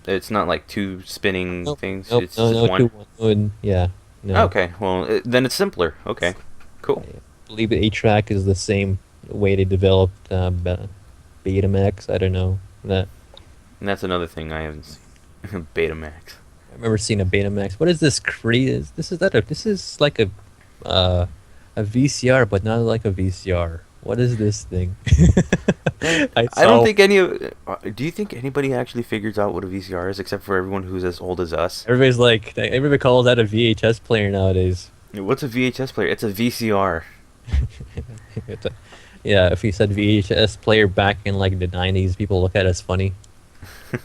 it's not like two spinning Nope, things. nope, It's no, just no, one. yeah, no. Okay, well then it's simpler. Okay, cool. I believe the 8-track is the same way they developed Betamax. I don't know that. And that's another thing I haven't seen. Betamax. I remember seeing a Betamax. What is this? This is like a VCR, but not like a VCR. What is this thing? I don't think any of. Do you think anybody actually figures out what a VCR is, except for everyone who's as old as us? Everybody calls that a VHS player nowadays. What's a VHS player? It's a VCR. Yeah, if you said VHS player back in like the 90s, people look at us funny.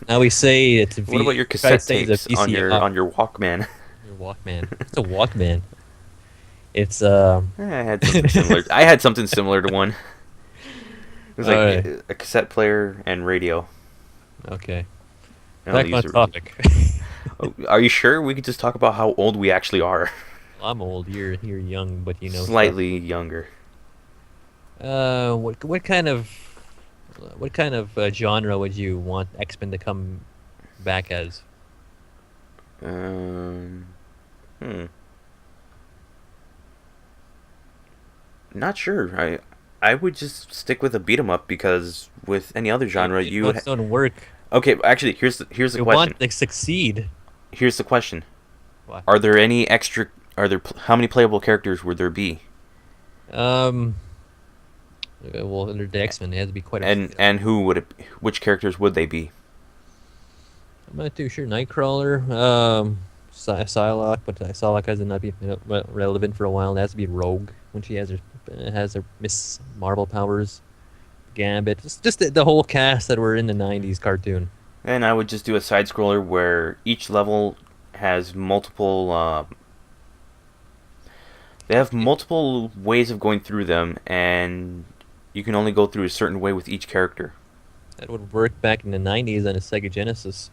Now we say it's a What about your cassette tapes on your Walkman? Your Walkman. It's a Walkman. It's I had something similar. I had something similar to one. It was like a cassette player and radio. Okay. And I'll Back on use topic. Oh, are you sure we could just talk about how old we actually are? I'm old. You're young, but you know Slightly younger. what kind of genre would you want X-Men to come back as? Hmm. Not sure. I would just stick with a beat 'em up because with any other genre you would. Don't work. Okay, actually, here's the You question. want to succeed. Here's the question. What? Are there any extra? How many playable characters would there be? Well, under the X-Men, it has to be quite a few. And who would it? Which characters would they be? I'm not too sure. Nightcrawler, Psylocke, but Psylocke has to not be relevant for a while. It has to be Rogue when she has her Miss Marvel powers. Gambit, just the whole cast that were in the '90s cartoon. And I would just do a side scroller where each level has multiple. They have multiple ways of going through them, and you can only go through a certain way with each character. That would work back in the '90s on a Sega Genesis.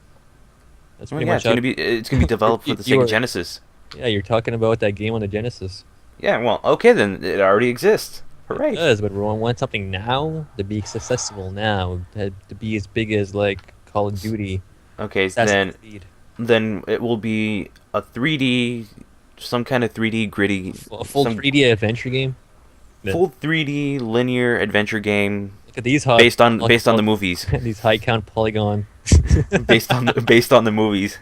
That's Oh, pretty yeah, much it's gonna be developed for the You Sega were- Genesis. Yeah, you're talking about that game on the Genesis. Yeah, well, okay then, it already exists. Hooray! It does, but we want something now to be successful now, to be as big as like Call of Duty. Okay, Assassin's Creed. then it will be a 3D, some kind of 3D gritty, A full some 3D adventure game. full 3D linear adventure game Look at these based on the movies. these high count polygon. based on the movies.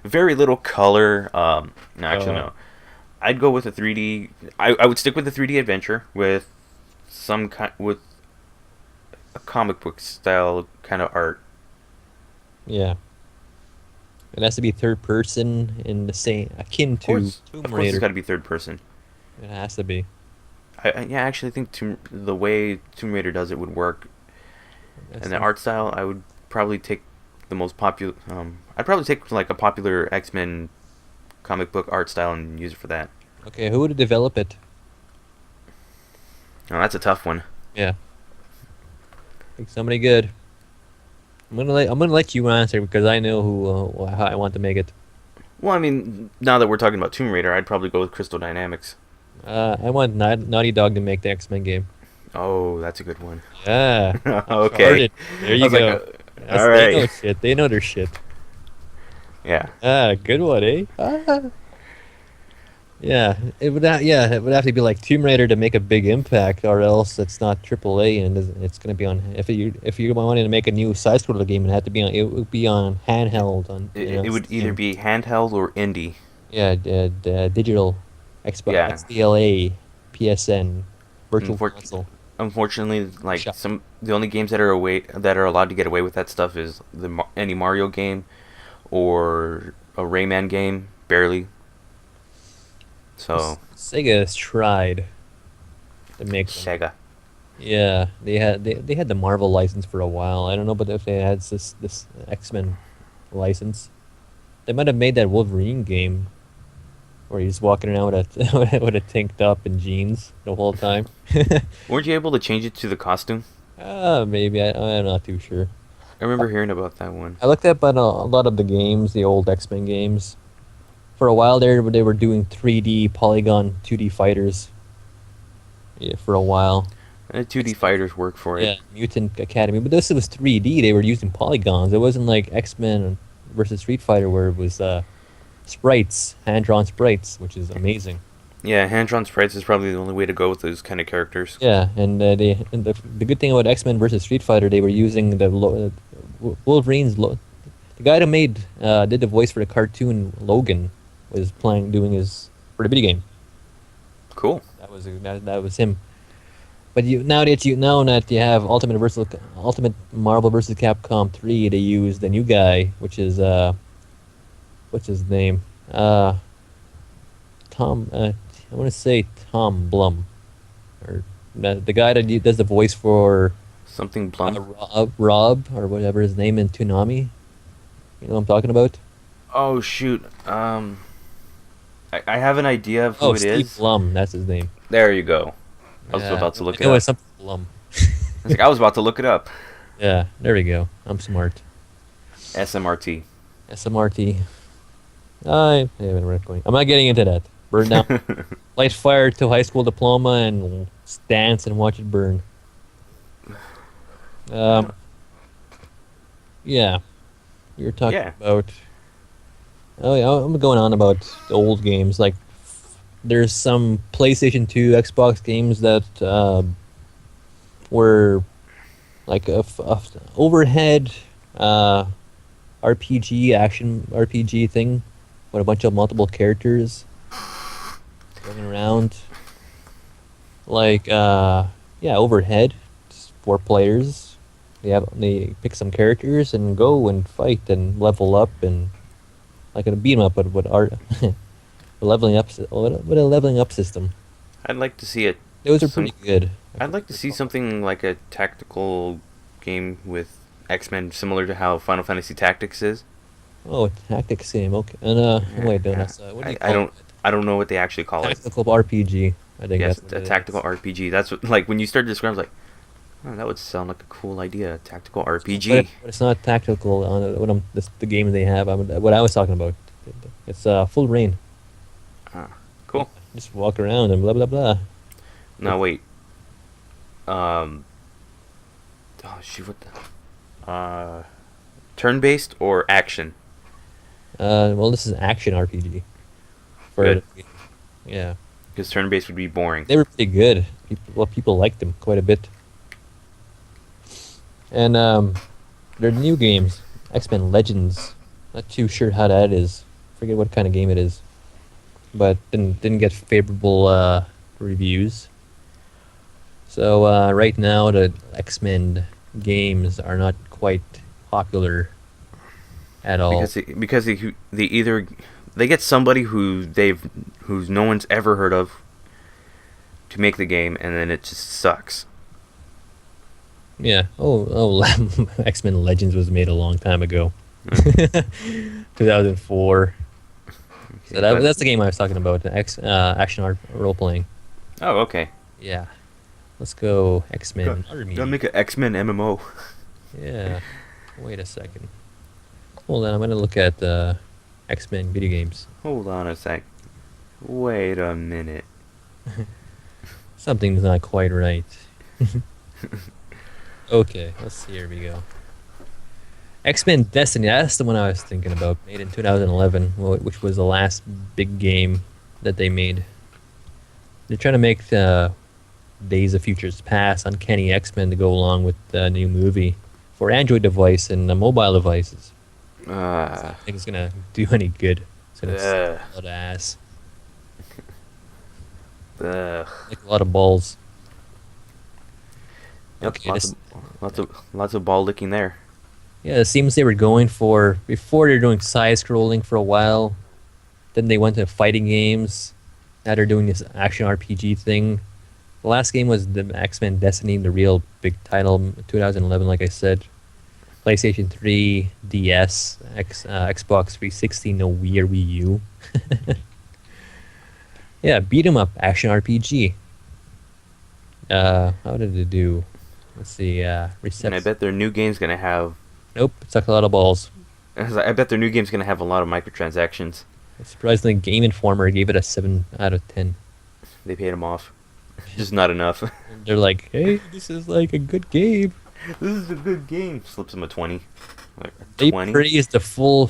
Very little color. No, actually no. I'd go with a 3D. I would stick with the 3D adventure with with a comic book style kind of art. Yeah. It has to be third person in the same akin to Tomb Of course, Raider. it's got to be third person. It has to be. I actually think the way Tomb Raider does it would work. That's And the not- art style, I would probably take the most popular. I'd probably take like a popular X-Men comic book art style and use it for that. Okay, who would develop it? Oh, that's a tough one. Yeah. Think somebody good. I'm gonna let you answer because I know who how I want to make it. Well, I mean, now that we're talking about Tomb Raider, I'd probably go with Crystal Dynamics. I want Naughty Dog to make the X-Men game. Oh, that's a good one. Yeah. Okay. Uncharted. There you I was like, go. all right. They know shit. They know their shit. Yeah. Good one, eh? Yeah, it would have to be like Tomb Raider to make a big impact, or else it's not AAA and it's gonna be on. If you wanted to make a new side scroller game, it would be on handheld. It would either be handheld or indie. Yeah, digital Xbox, Yeah. XDLA, PSN, Virtual Unfor- Console. Unfortunately, like Shop. the only games that are allowed to get away with that stuff is any Mario game or a Rayman game, barely. So Sega has tried to make them. Sega. Yeah, they had the Marvel license for a while. I don't know, but if they had this X-Men license, they might have made that Wolverine game where he's walking around with a with a tank top and jeans the whole time. Weren't you able to change it to the costume? Maybe I'm not too sure. I remember hearing about that one. I looked up on a lot of the games, the old X-Men games. For a while there, they were doing 3D polygon 2D fighters. Yeah, for a while. 2D fighters work for it. Yeah, Mutant Academy. But this was 3D. They were using polygons. It wasn't like X-Men versus Street Fighter where it was sprites, hand-drawn sprites, which is amazing. Yeah, hand-drawn sprites is probably the only way to go with those kind of characters. Yeah, and the good thing about X-Men versus Street Fighter, they were using Wolverine's. The guy that did the voice for the cartoon Logan was doing his for the video game. Cool. That was him. But now that you have Ultimate Marvel versus Capcom 3, they use the new guy, which is what's his name? Tom. I want to say Tom Blum, or the guy that does the voice for Something Blum. Rob or whatever his name in Toonami. You know what I'm talking about? Oh shoot. I have an idea of who it Steve is. Blum. That's his name. There you go. I was Yeah, about to look it it was up. something Blum. I was about to look it up. Yeah, there we go. I'm smart. SMRT. SMRT. I haven't read going. I'm not getting into that. Burn down. Light fire to high school diploma and dance and watch it burn. Yeah. We were talking about. Oh yeah, I'm going on about the old games. Like, there's some PlayStation 2, Xbox games that were like a overhead RPG action RPG thing with a bunch of multiple characters running around. Like overhead, just 4 players. They pick some characters and go and fight and level up and like a beat 'em up, but with art, a leveling up with a leveling up system. I'd like to see it. Those are pretty good. I'd like to see something like a tactical game with X-Men, similar to how Final Fantasy Tactics is. Oh, a tactics game. Okay, and wait, no, that's what do you call it? I don't know what they actually call it. Tactical RPG. I think Yes, that's a tactical RPG. That's what, like when you started describing, I was like, oh, that would sound like a cool idea. Tactical RPG. But it's not tactical on the game they have. What I was talking about. It's full rain. Cool. Just walk around and blah blah blah. Now wait. Oh shoot! What the? Turn-based or action? Well, this is an action RPG. Good. Yeah. Because turn-based would be boring. They were pretty good. People liked them quite a bit. And they're new games. X-Men Legends. Not too sure how that is. Forget what kind of game it is. But didn't get favorable reviews. So right now the X-Men games are not quite popular at all. Because they get somebody who's no one's ever heard of to make the game, and then it just sucks. Yeah. Oh, X-Men Legends was made a long time ago. 2004. So that's the game I was talking about. Action role playing. Oh, okay. Yeah. Let's go X-Men Army. Gotta make an X-Men MMO. Yeah. Wait a second. Hold on, I'm gonna look at X-Men video games. Hold on a sec. Wait a minute. Something's not quite right. Okay, let's see. Here we go. X-Men Destiny. That's the one I was thinking about. Made in 2011, which was the last big game that they made. They're trying to make the Days of Futures Past, Uncanny X-Men to go along with the new movie for Android device and mobile devices. So I don't think it's gonna do any good. It's gonna suck a lot of ass. Ugh. Like a lot of balls. Yep, Okay, this. lots of ball licking there. Yeah, it seems they were going for before they were doing side scrolling for a while. Then they went to fighting games. Now they're doing this action RPG thing. The last game was the X-Men Destiny, the real big title, 2011, like I said. PlayStation 3, DS, Xbox 360, no Wii or Wii U. Yeah, beat 'em up action RPG. How did it do? Let's see. And I bet their new game's gonna have. Nope, it sucked a lot of balls. I bet their new game's gonna have a lot of microtransactions. Surprisingly, Game Informer gave it a 7 out of 10. They paid them off. Just not enough. They're like, hey, this is like a good game. This is a good game. Slips them a 20. Like They 20. praised the full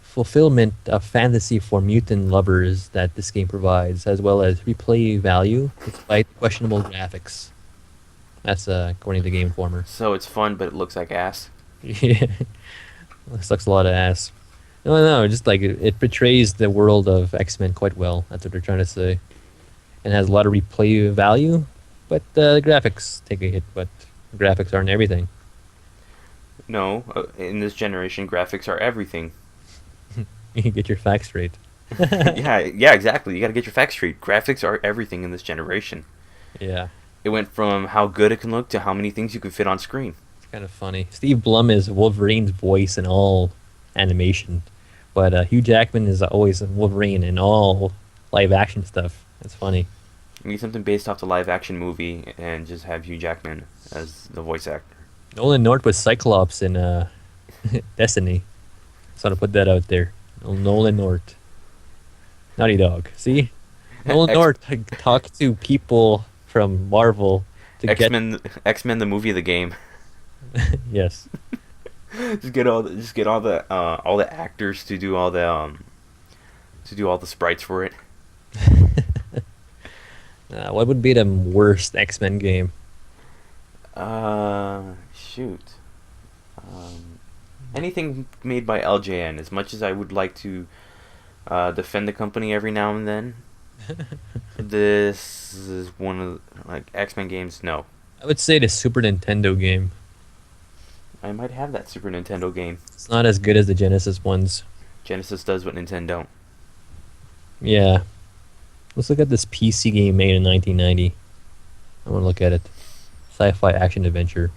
fulfillment of fantasy for mutant lovers that this game provides, as well as replay value despite questionable graphics. That's according to Game Informer. So it's fun, but it looks like ass. Yeah, it sucks a lot of ass. No, just like it portrays the world of X-Men quite well. That's what they're trying to say, and has a lot of replay value. But the graphics take a hit. But graphics aren't everything. No, in this generation, graphics are everything. You get your facts straight. yeah, exactly. You got to get your facts straight. Graphics are everything in this generation. Yeah, It went from how good it can look to how many things you can fit on screen. it's kind of funny. Steve Blum is Wolverine's voice in all animation, but Hugh Jackman is always Wolverine in all live action stuff. That's funny. You need something based off the live action movie and just have Hugh Jackman as the voice actor. Nolan North was Cyclops in Destiny. Just want to put that out there. Nolan North. Naughty Dog. See? Nolan North talked to people from Marvel to X-Men the movie, the game. Yes. just get all the actors to do all the sprites for it. What would be the worst X-Men game? Shoot. Anything made by LJN. As much as I would like to defend the company every now and then, this is one of X-Men games. No, I would say the Super Nintendo game. I might have that Super Nintendo game. It's not as good as the Genesis ones. Genesis does what Nintendo don't. Yeah. Let's look at this PC game made in 1990. I want to look at it. Sci-fi action adventure.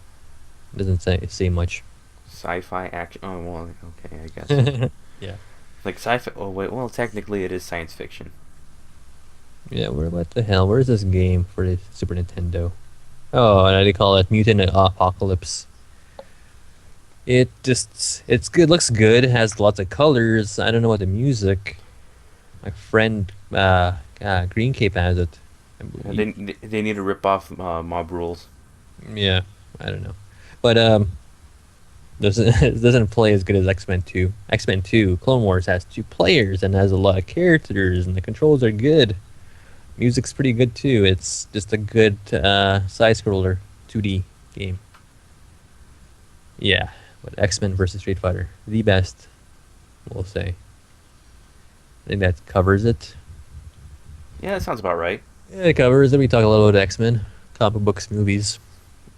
It doesn't say much. Sci-fi action. Oh well, okay, I guess. Yeah. Like sci-fi. Oh wait, well technically it is science fiction. Yeah, what the hell? Where's this game for the Super Nintendo? Oh, and they call it Mutant Apocalypse. It's good. Looks good. It has lots of colors. I don't know what the music. My friend Green Cape has it. They need to rip off Mob Rules. Yeah, I don't know, but it doesn't play as good as X-Men 2. X-Men 2 Clone Wars has 2 players and has a lot of characters, and the controls are good. Music's pretty good too. It's just a good side scroller 2D game. Yeah, but X-Men versus Street Fighter, the best, we'll say. I think that covers it. Yeah, that sounds about right. Yeah, it covers it. We talk a little about X-Men, comic books, movies.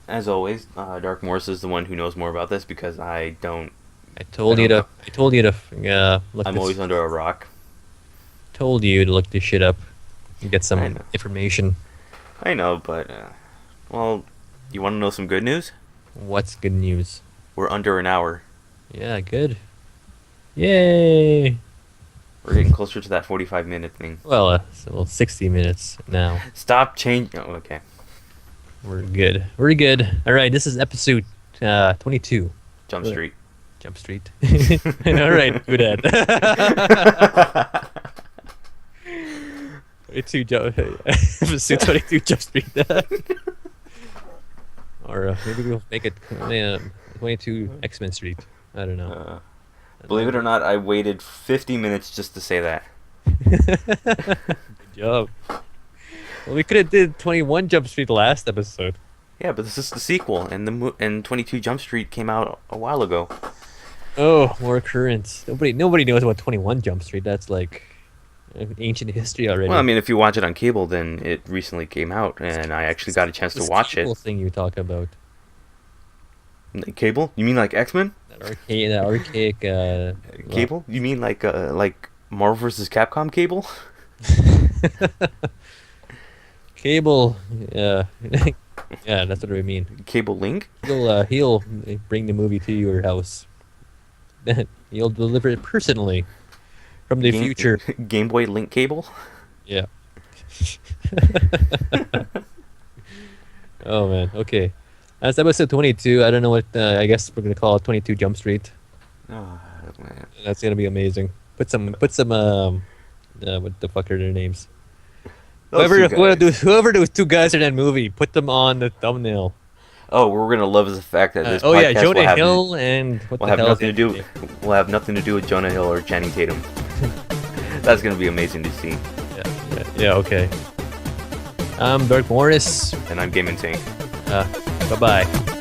As always, Dark Morris is the one who knows more about this because I don't. I told you to look. I'm always under a rock. Told you to look this shit up and get I some know. information. I know, but well, you want to know some good news? What's good news? We're under an hour. Yeah, good. Yay! We're getting closer to that 45-minute thing. Well, 60 minutes now. Stop changing. Oh, okay. We're good. We're good. All right, this is episode 22. Jump Street. Jump Street. All right, do that. 22 episode 22 Jump Street. Or maybe we'll make it 22 X-Men Street. I don't know. Believe it or not, I waited 50 minutes just to say that. Good job. Well, we could have did 21 Jump Street last episode. Yeah, but this is the sequel, and 22 Jump Street came out a while ago. Oh, more current. Nobody knows about 21 Jump Street. That's like ancient history already. Well, I mean, if you watch it on cable, then it recently came out, and I actually got a chance to This watch cable it. thing you talk about. Cable? You mean like X-Men? That archaic. Cable? You mean like Marvel vs. Capcom cable? Cable. Yeah. Yeah, that's what I mean. Cable Link? He'll bring the movie to your house. He'll deliver it personally from the future. Game Boy Link cable? Yeah. Oh man. Okay. That's episode 22. I don't know what. I guess we're gonna call it 22 Jump Street. Oh, man. That's gonna be amazing. Put some. What the fuck are their names? Whoever those two guys in that movie, put them on the thumbnail. Oh, what we're gonna love is the fact that this Oh yeah, podcast Jonah Hill and what will the have hell nothing to is do. his name? Will have nothing to do with Jonah Hill or Channing Tatum. That's gonna be amazing to see. Yeah. Okay. I'm Dirk Morris. And I'm GaminTank. Bye bye.